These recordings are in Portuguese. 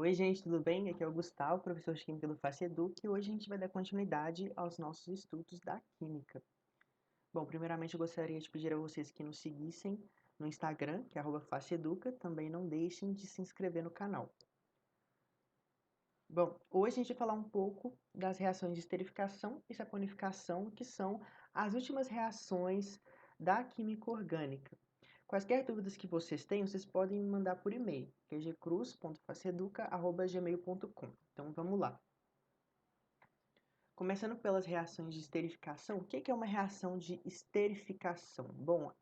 Oi, gente, tudo bem? Aqui é o Gustavo, professor de Química do FACEDUC, e hoje a gente vai dar continuidade aos nossos estudos da Química. Bom, primeiramente eu gostaria de pedir a vocês que nos seguissem no Instagram, que é @FACEDUCA, também não deixem de se inscrever no canal. Bom, hoje a gente vai falar um pouco das reações de esterificação e saponificação, que são as últimas reações da química orgânica. Quaisquer dúvidas que vocês tenham, vocês podem me mandar por e-mail, qgcruz.faceduca@gmail.com. Então vamos lá. Começando pelas reações de esterificação, o que é uma reação de esterificação? Bom,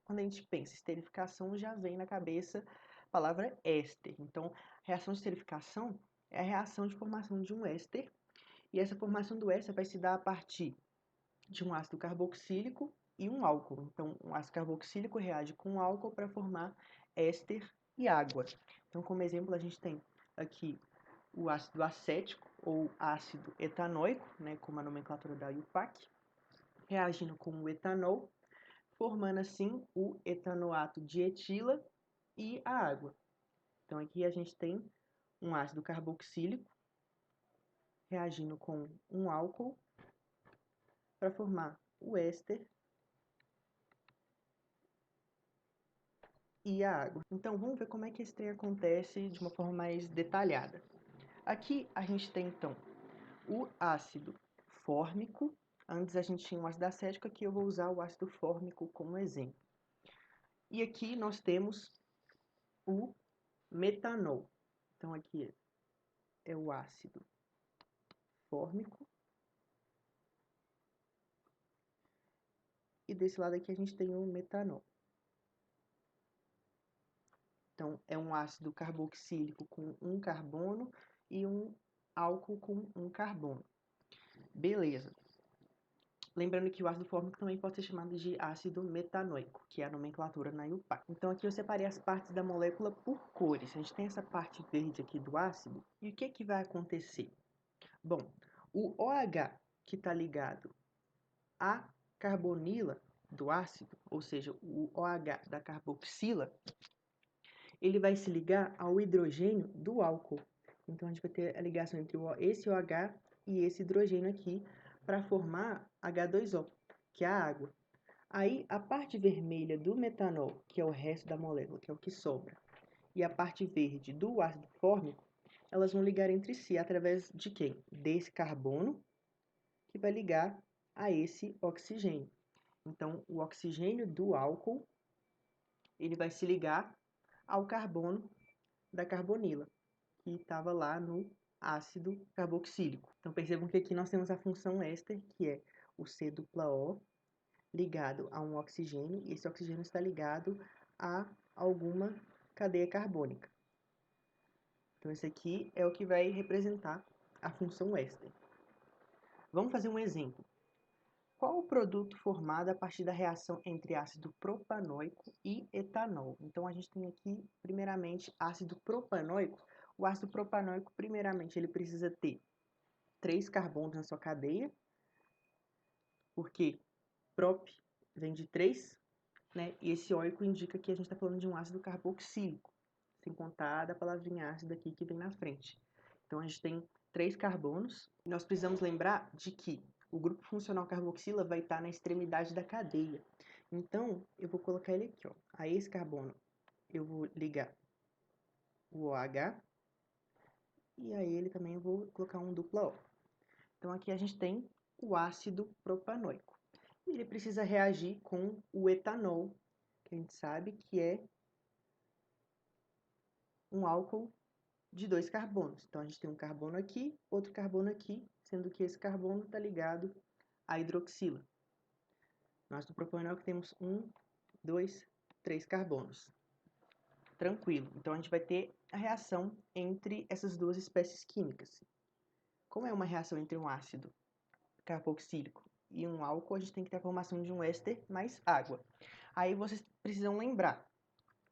quando a gente pensa em esterificação, já vem na cabeça a palavra éster. Então, a reação de esterificação é a reação de formação de um éster, e essa formação do éster vai se dar a partir de um ácido carboxílico e um álcool. Então, um ácido carboxílico reage com um álcool para formar éster e água. Então, como exemplo, a gente tem aqui o ácido acético ou ácido etanóico, né, como a nomenclatura da IUPAC, reagindo com o etanol, formando assim o etanoato de etila e a água. Então, aqui a gente tem um ácido carboxílico reagindo com um álcool para formar o éster e a água. Então vamos ver como é que esse trem acontece de uma forma mais detalhada. Aqui a gente tem então o ácido fórmico. Antes a gente tinha um ácido acético, aqui eu vou usar o ácido fórmico como exemplo. E aqui nós temos o metanol. Então aqui é o ácido fórmico. E desse lado aqui a gente tem o metanol. Então, é um ácido carboxílico com um carbono e um álcool com um carbono. Beleza. Lembrando que o ácido fórmico também pode ser chamado de ácido metanoico, que é a nomenclatura na IUPAC. Então, aqui eu separei as partes da molécula por cores. A gente tem essa parte verde aqui do ácido. E o que vai acontecer? Bom, o OH que está ligado à carbonila do ácido, ou seja, o OH da carboxila, ele vai se ligar ao hidrogênio do álcool. Então, a gente vai ter a ligação entre esse OH e esse hidrogênio aqui para formar H2O, que é a água. Aí, a parte vermelha do metanol, que é o resto da molécula, que é o que sobra, e a parte verde do ácido fórmico, elas vão ligar entre si através de quem? Desse carbono, que vai ligar a esse oxigênio. Então, o oxigênio do álcool, ele vai se ligar ao carbono da carbonila, que estava lá no ácido carboxílico. Então percebam que aqui nós temos a função éster, que é o C dupla O ligado a um oxigênio, e esse oxigênio está ligado a alguma cadeia carbônica. Então esse aqui é o que vai representar a função éster. Vamos fazer um exemplo. Qual o produto formado a partir da reação entre ácido propanoico e etanol? Então, a gente tem aqui, primeiramente, ácido propanoico. O ácido propanoico, primeiramente, ele precisa ter 3 carbonos na sua cadeia, porque prop vem de 3, né? E esse óico indica que a gente está falando de um ácido carboxílico, sem contar da palavrinha ácido aqui que vem na frente. Então, a gente tem 3 carbonos. E nós precisamos lembrar de que o grupo funcional carboxila vai estar na extremidade da cadeia. Então, eu vou colocar ele aqui, ó. A esse carbono, eu vou ligar o OH. E a ele também eu vou colocar um dupla O. Então, aqui a gente tem o ácido propanoico. E ele precisa reagir com o etanol, que a gente sabe que é um álcool de 2 carbonos. Então, a gente tem um carbono aqui, outro carbono aqui, sendo que esse carbono está ligado à hidroxila. No ácido propanoico temos 1, 2, 3 carbonos. Tranquilo. Então, a gente vai ter a reação entre essas duas espécies químicas. Como é uma reação entre um ácido carboxílico e um álcool, a gente tem que ter a formação de um éster mais água. Aí vocês precisam lembrar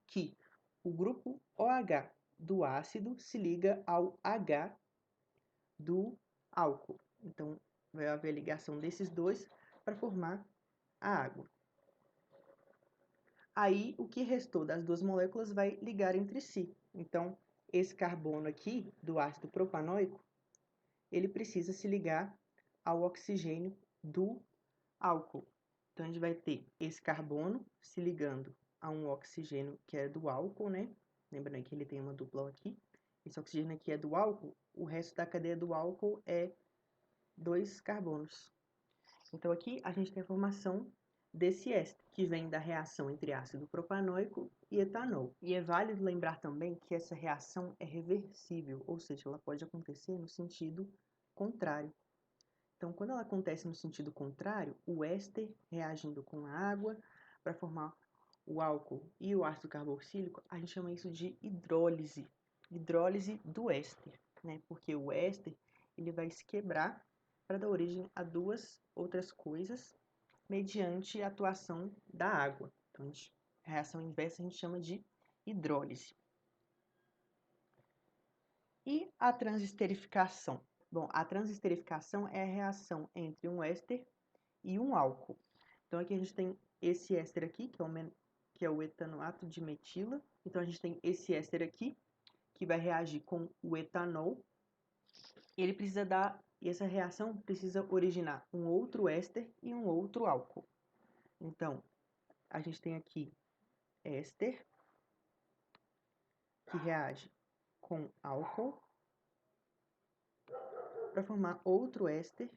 que o grupo OH do ácido se liga ao H do álcool. Então, vai haver a ligação desses dois para formar a água. Aí, o que restou das duas moléculas vai ligar entre si. Então, esse carbono aqui, do ácido propanoico, ele precisa se ligar ao oxigênio do álcool. Então, a gente vai ter esse carbono se ligando a um oxigênio que é do álcool, né? Lembrando que ele tem uma dupla aqui. Esse oxigênio aqui é do álcool, o resto da cadeia do álcool é 2 carbonos. Então, aqui a gente tem a formação desse éster, que vem da reação entre ácido propanoico e etanol. E é válido lembrar também que essa reação é reversível, ou seja, ela pode acontecer no sentido contrário. Então, quando ela acontece no sentido contrário, o éster reagindo com a água para formar o álcool e o ácido carboxílico, a gente chama isso de hidrólise. Hidrólise do éster, né? Porque o éster ele vai se quebrar para dar origem a duas outras coisas mediante a atuação da água. Então, a reação inversa a gente chama de hidrólise. E a transesterificação? Bom, a transesterificação é a reação entre um éster e um álcool. Então, aqui a gente tem esse éster aqui, que é o etanoato de metila. Então, a gente tem esse éster aqui, que vai reagir com o etanol. E essa reação precisa originar um outro éster e um outro álcool. Então, a gente tem aqui éster, que reage com álcool, para formar outro éster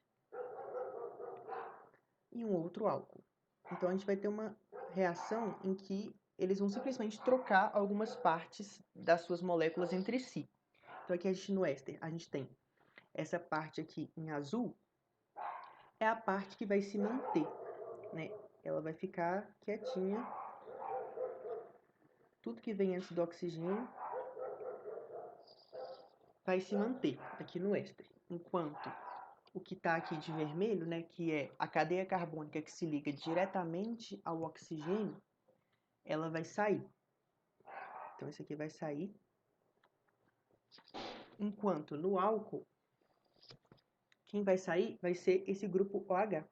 e um outro álcool. Então, a gente vai ter uma reação em que eles vão simplesmente trocar algumas partes das suas moléculas entre si. Então, aqui a gente no éster, a gente tem essa parte aqui em azul, é a parte que vai se manter, né? Ela vai ficar quietinha. Tudo que vem antes do oxigênio vai se manter aqui no éster. Enquanto o que está aqui de vermelho, né, que é a cadeia carbônica que se liga diretamente ao oxigênio, ela vai sair. Então, esse aqui vai sair. Enquanto no álcool, quem vai sair vai ser esse grupo OH.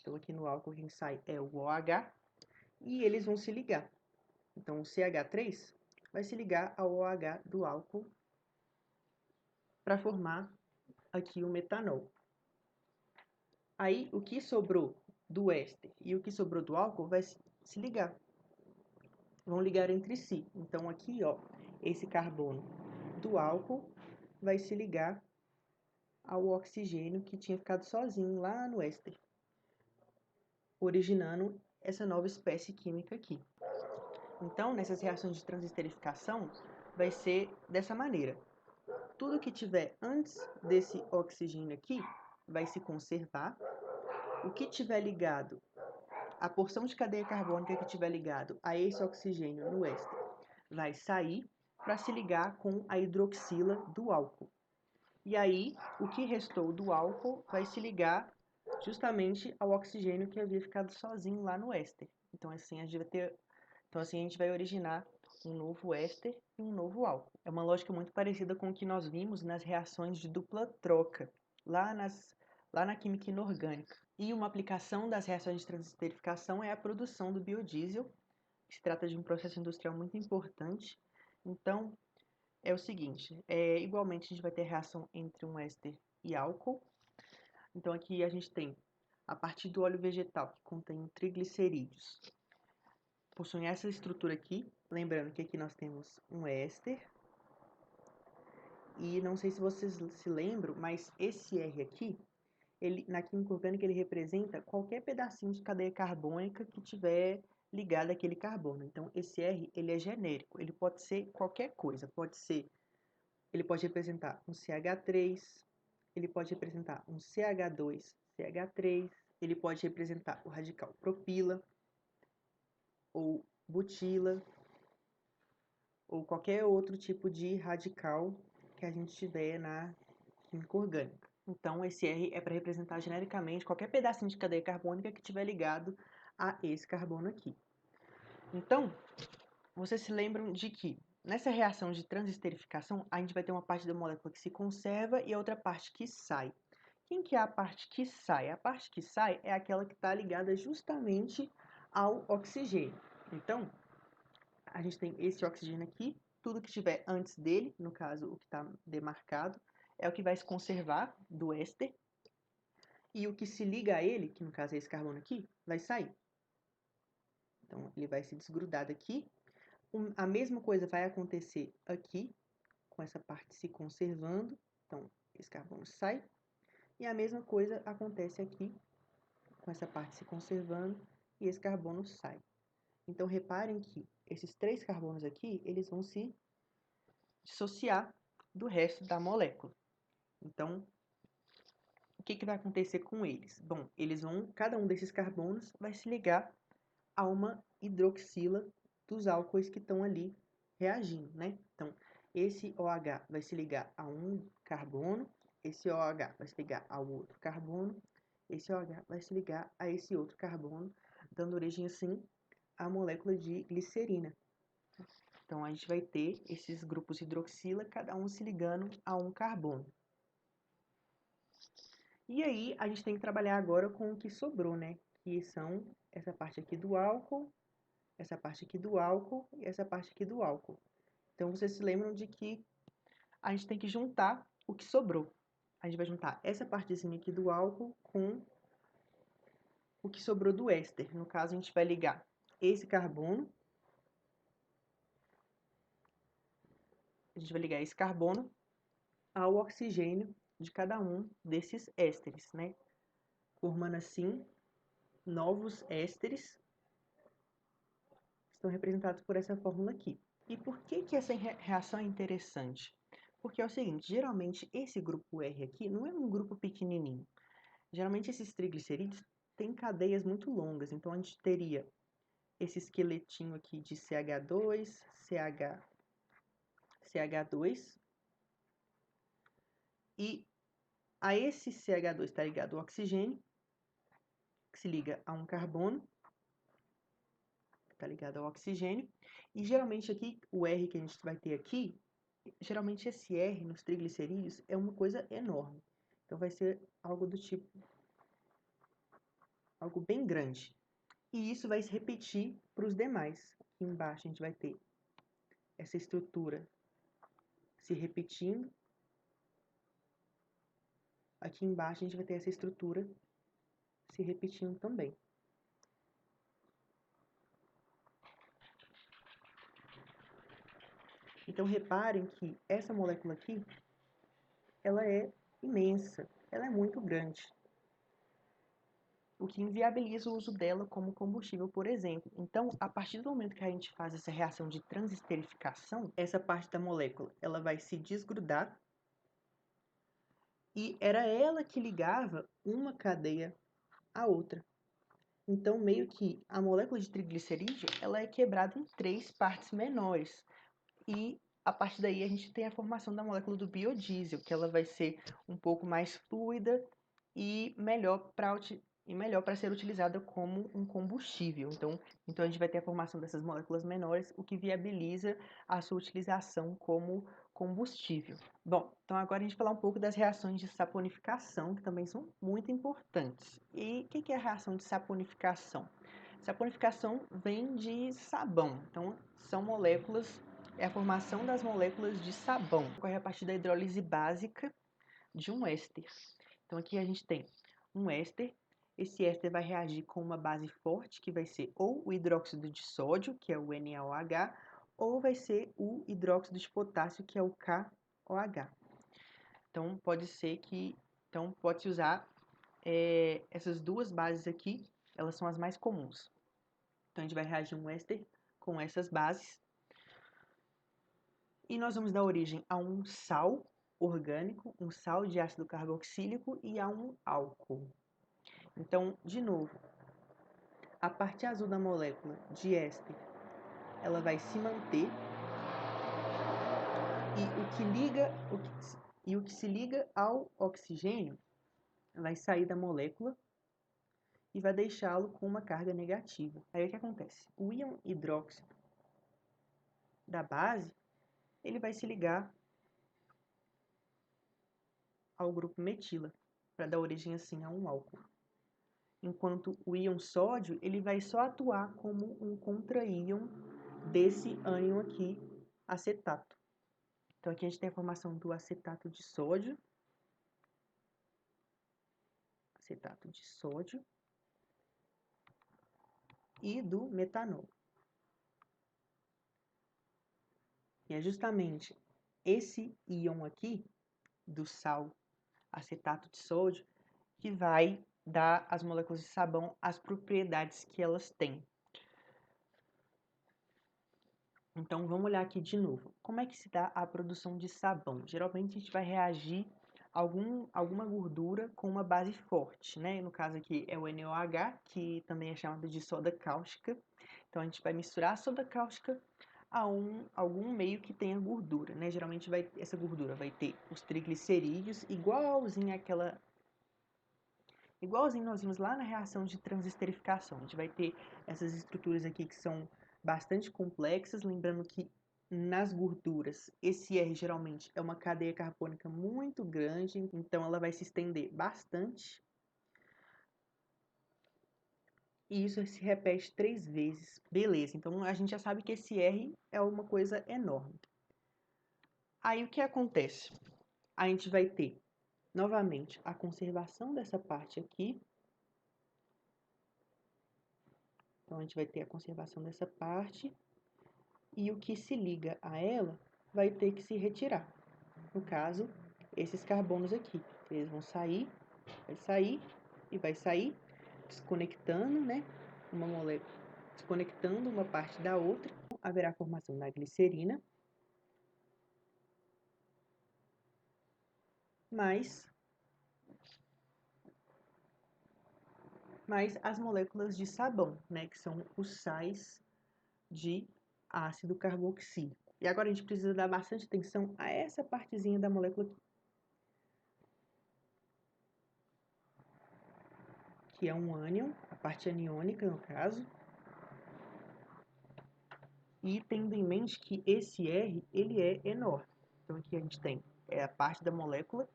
Então, aqui no álcool, quem sai é o OH e eles vão se ligar. Então, o CH3 vai se ligar ao OH do álcool para formar aqui o metanol. Aí, o que sobrou do éster e o que sobrou do álcool vai se ligar. Vão ligar entre si. Então, aqui, ó, esse carbono do álcool vai se ligar ao oxigênio que tinha ficado sozinho lá no éster, originando essa nova espécie química aqui. Então, nessas reações de transesterificação, vai ser dessa maneira. Tudo que tiver antes desse oxigênio aqui vai se conservar. O que tiver ligado, a porção de cadeia carbônica que tiver ligado a esse oxigênio no éster, vai sair para se ligar com a hidroxila do álcool. E aí, o que restou do álcool vai se ligar justamente ao oxigênio que havia ficado sozinho lá no éster. Então, assim, a gente vai originar um novo éster e um novo álcool. É uma lógica muito parecida com o que nós vimos nas reações de dupla troca, lá na química inorgânica. E uma aplicação das reações de transesterificação é a produção do biodiesel, que se trata de um processo industrial muito importante. Então, é o seguinte, igualmente a gente vai ter reação entre um éster e álcool. Então, aqui a gente tem, a partir do óleo vegetal, que contém triglicerídeos, possui essa estrutura aqui. Lembrando que aqui nós temos um éster. E não sei se vocês se lembram, mas esse R aqui, na química orgânica, ele representa qualquer pedacinho de cadeia carbônica que tiver ligado àquele carbono. Então, esse R, ele é genérico. Ele pode ser qualquer coisa. Ele pode representar um CH3, ele pode representar um CH2, CH3, ele pode representar o radical propila, ou butila, ou qualquer outro tipo de radical que a gente tiver na química orgânica. Então, esse R é para representar genericamente qualquer pedacinho de cadeia carbônica que estiver ligado a esse carbono aqui. Então, vocês se lembram de que nessa reação de transesterificação, a gente vai ter uma parte da molécula que se conserva e a outra parte que sai. Quem que é a parte que sai? A parte que sai é aquela que está ligada justamente ao oxigênio. Então, a gente tem esse oxigênio aqui tudo que estiver antes dele, no caso o que está demarcado, é o que vai se conservar do éster, e o que se liga a ele, que no caso é esse carbono aqui, vai sair. Então ele vai se desgrudar daqui. A mesma coisa vai acontecer aqui, com essa parte se conservando, então esse carbono sai, e a mesma coisa acontece aqui, com essa parte se conservando, e esse carbono sai. Então reparem que esses 3 carbonos aqui, eles vão se dissociar do resto da molécula. Então, o que vai acontecer com eles? Bom, cada um desses carbonos vai se ligar a uma hidroxila dos álcoois que estão ali reagindo, né? Então, esse OH vai se ligar a um carbono, esse OH vai se ligar ao outro carbono, esse OH vai se ligar a esse outro carbono, dando origem, assim, à molécula de glicerina. Então, a gente vai ter esses grupos hidroxila, cada um se ligando a um carbono. E aí, a gente tem que trabalhar agora com o que sobrou, né? Que são essa parte aqui do álcool, essa parte aqui do álcool e essa parte aqui do álcool. Então, vocês se lembram de que a gente tem que juntar o que sobrou. A gente vai juntar essa partezinha aqui do álcool com o que sobrou do éster. No caso, a gente vai ligar esse carbono. A gente vai ligar esse carbono ao oxigênio de cada um desses ésteres, né? Formando assim novos ésteres, que estão representados por essa fórmula aqui. E por que essa reação é interessante? Porque é o seguinte, geralmente esse grupo R aqui não é um grupo pequenininho. Geralmente esses triglicerídeos têm cadeias muito longas, então a gente teria esse esqueletinho aqui de CH2, CH2, e a esse CH2 está ligado ao oxigênio, que se liga a um carbono, que está ligado ao oxigênio, e geralmente aqui, o R que a gente vai ter aqui, geralmente esse R nos triglicerídeos é uma coisa enorme. Então vai ser algo do tipo, algo bem grande. E isso vai se repetir para os demais. Aqui embaixo a gente vai ter essa estrutura se repetindo. Aqui embaixo a gente vai ter essa estrutura se repetindo também. Então reparem que essa molécula aqui, ela é imensa, ela é muito grande, o que inviabiliza o uso dela como combustível, por exemplo. Então, a partir do momento que a gente faz essa reação de transesterificação, essa parte da molécula ela vai se desgrudar e era ela que ligava uma cadeia à outra. Então, meio que a molécula de triglicerídeo ela é quebrada em 3 partes menores. E a partir daí a gente tem a formação da molécula do biodiesel, que ela vai ser um pouco mais fluida e melhor para ser utilizada como um combustível. Então a gente vai ter a formação dessas moléculas menores, o que viabiliza a sua utilização como combustível. Bom, então agora a gente vai falar um pouco das reações de saponificação, que também são muito importantes. E o que é a reação de saponificação? Saponificação vem de sabão, então são moléculas, é a formação das moléculas de sabão, ocorre a partir da hidrólise básica de um éster. Então aqui a gente tem um éster, esse éster vai reagir com uma base forte, que vai ser ou o hidróxido de sódio, que é o NaOH, ou vai ser o hidróxido de potássio, que é o KOH. Então pode-se usar essas duas bases aqui, elas são as mais comuns. Então a gente vai reagir um éster com essas bases. E nós vamos dar origem a um sal orgânico, um sal de ácido carboxílico e a um álcool. Então, de novo, a parte azul da molécula de éster, ela vai se manter e o que se liga ao oxigênio vai sair da molécula e vai deixá-lo com uma carga negativa. Aí o que acontece? O íon hidróxido da base, ele vai se ligar ao grupo metila, para dar origem assim a um álcool. Enquanto o íon sódio, ele vai só atuar como um contra-íon desse ânion aqui acetato. Então, aqui a gente tem a formação do acetato de sódio, e do metanol. E é justamente esse íon aqui, do sal acetato de sódio, que vai dar às moléculas de sabão as propriedades que elas têm. Então, vamos olhar aqui de novo. Como é que se dá a produção de sabão? Geralmente, a gente vai reagir alguma gordura com uma base forte, né? No caso aqui é o NaOH, que também é chamado de soda cáustica. Então, a gente vai misturar a soda cáustica a algum meio que tenha gordura, né? Geralmente, essa gordura vai ter os triglicerídeos, igualzinho nós vimos lá na reação de transesterificação. A gente vai ter essas estruturas aqui que são bastante complexas, lembrando que nas gorduras, esse R geralmente é uma cadeia carbônica muito grande, então ela vai se estender bastante. E isso se repete 3 vezes. Beleza, então a gente já sabe que esse R é uma coisa enorme. Aí o que acontece? A gente vai ter, novamente, a conservação dessa parte aqui. Então, a gente vai ter a conservação dessa parte e o que se liga a ela vai ter que se retirar. No caso, esses carbonos aqui. Eles vão sair, vai sair e vai sair, desconectando, né? Uma molécula, desconectando uma parte da outra. Haverá a formação da glicerina, mais as moléculas de sabão, né? Que são os sais de ácido carboxílico. E agora a gente precisa dar bastante atenção a essa partezinha da molécula aqui, que é um ânion, a parte aniônica no caso. E tendo em mente que esse R, ele é enorme. Então aqui a gente tem a parte da molécula.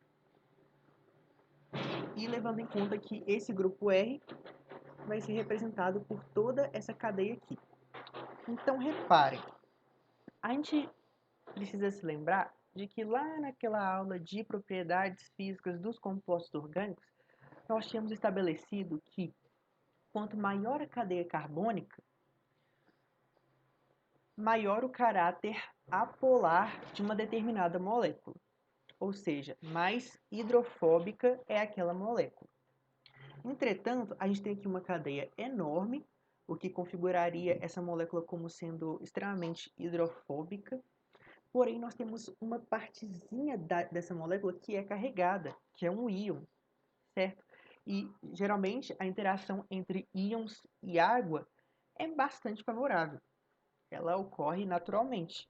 E levando em conta que esse grupo R vai ser representado por toda essa cadeia aqui. Então reparem, a gente precisa se lembrar de que lá naquela aula de propriedades físicas dos compostos orgânicos, nós tínhamos estabelecido que quanto maior a cadeia carbônica, maior o caráter apolar de uma determinada molécula. Ou seja, mais hidrofóbica é aquela molécula. Entretanto, a gente tem aqui uma cadeia enorme, o que configuraria essa molécula como sendo extremamente hidrofóbica. Porém, nós temos uma partezinha dessa molécula que é carregada, que é um íon, certo? E, geralmente, a interação entre íons e água é bastante favorável. Ela ocorre naturalmente.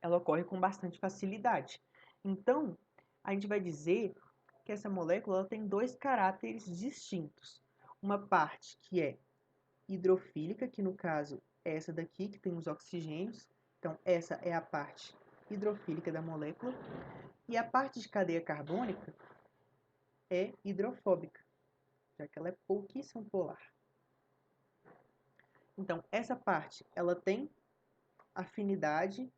Ela ocorre com bastante facilidade. Então, a gente vai dizer que essa molécula ela tem dois caráteres distintos. Uma parte que é hidrofílica, que no caso é essa daqui, que tem os oxigênios. Então, essa é a parte hidrofílica da molécula. E a parte de cadeia carbônica é hidrofóbica, já que ela é pouquíssimo polar. Então, essa parte ela tem afinidade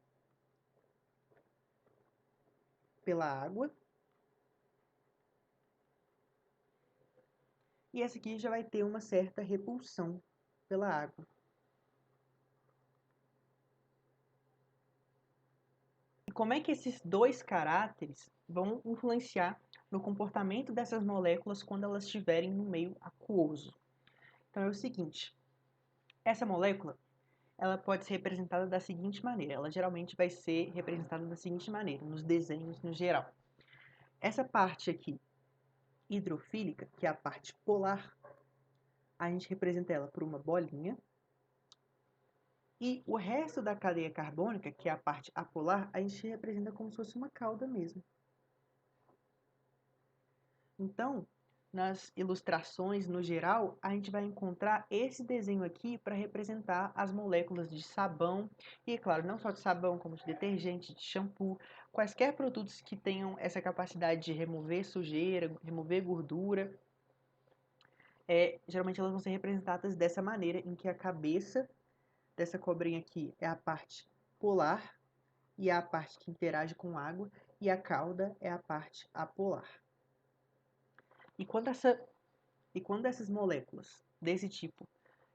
pela água. E essa aqui já vai ter uma certa repulsão pela água. E como é que esses dois caráteres vão influenciar no comportamento dessas moléculas quando elas estiverem no meio aquoso? Então é o seguinte, essa molécula ela pode ser representada da seguinte maneira, ela geralmente vai ser representada da seguinte maneira, nos desenhos no geral. Essa parte aqui, hidrofílica, que é a parte polar, a gente representa ela por uma bolinha. E o resto da cadeia carbônica, que é a parte apolar, a gente representa como se fosse uma cauda mesmo. Então, nas ilustrações, no geral, a gente vai encontrar esse desenho aqui para representar as moléculas de sabão. E, claro, não só de sabão, como de detergente, de shampoo, quaisquer produtos que tenham essa capacidade de remover sujeira, remover gordura. Geralmente elas vão ser representadas dessa maneira, em que a cabeça dessa cobrinha aqui é a parte polar e é a parte que interage com água, e a cauda é a parte apolar. E quando essas moléculas desse tipo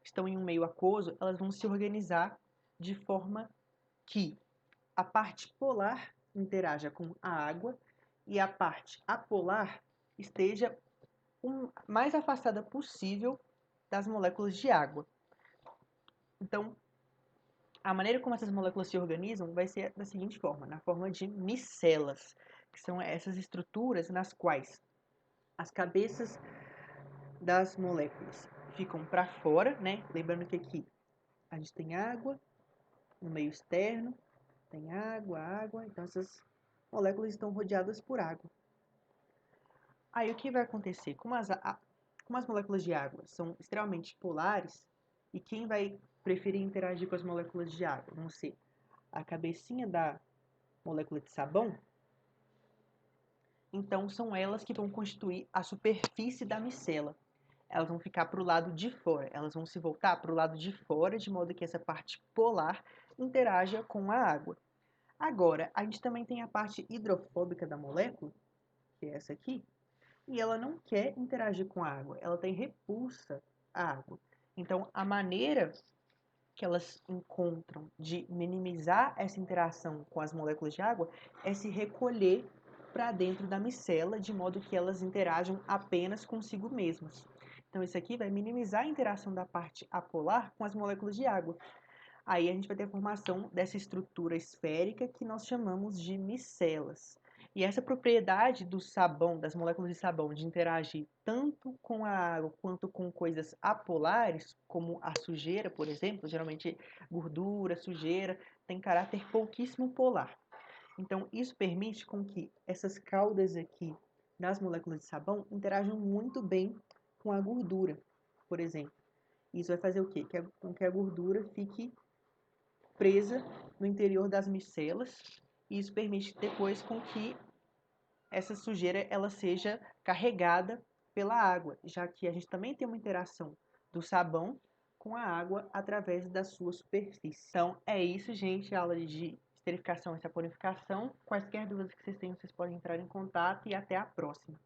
estão em um meio aquoso, elas vão se organizar de forma que a parte polar interaja com a água e a parte apolar esteja o mais afastada possível das moléculas de água. Então, a maneira como essas moléculas se organizam vai ser da seguinte forma, na forma de micelas, que são essas estruturas nas quais as cabeças das moléculas ficam para fora, né? Lembrando que aqui a gente tem água no meio externo, tem água, então essas moléculas estão rodeadas por água. Aí o que vai acontecer? Como as moléculas de água são extremamente polares, e quem vai preferir interagir com as moléculas de água vão ser a cabecinha da molécula de sabão, então são elas que vão constituir a superfície da micela. Elas vão ficar para o lado de fora, elas vão se voltar para o lado de fora, de modo que essa parte polar interaja com a água. Agora, a gente também tem a parte hidrofóbica da molécula, que é essa aqui, e ela não quer interagir com a água, ela tem repulsa à água. Então, a maneira que elas encontram de minimizar essa interação com as moléculas de água é se recolher para dentro da micela, de modo que elas interajam apenas consigo mesmas. Então, isso aqui vai minimizar a interação da parte apolar com as moléculas de água. Aí a gente vai ter a formação dessa estrutura esférica que nós chamamos de micelas. E essa propriedade do sabão, das moléculas de sabão, de interagir tanto com a água quanto com coisas apolares, como a sujeira, por exemplo, geralmente gordura, sujeira, tem caráter pouquíssimo polar. Então, isso permite com que essas caudas aqui das moléculas de sabão interajam muito bem com a gordura, por exemplo. Isso vai fazer o quê? Com que a gordura fique presa no interior das micelas, e isso permite depois com que essa sujeira ela seja carregada pela água, já que a gente também tem uma interação do sabão com a água através da sua superfície. Então é isso, gente, a aula de esterificação e saponificação. Quaisquer dúvidas que vocês tenham, vocês podem entrar em contato, e até a próxima.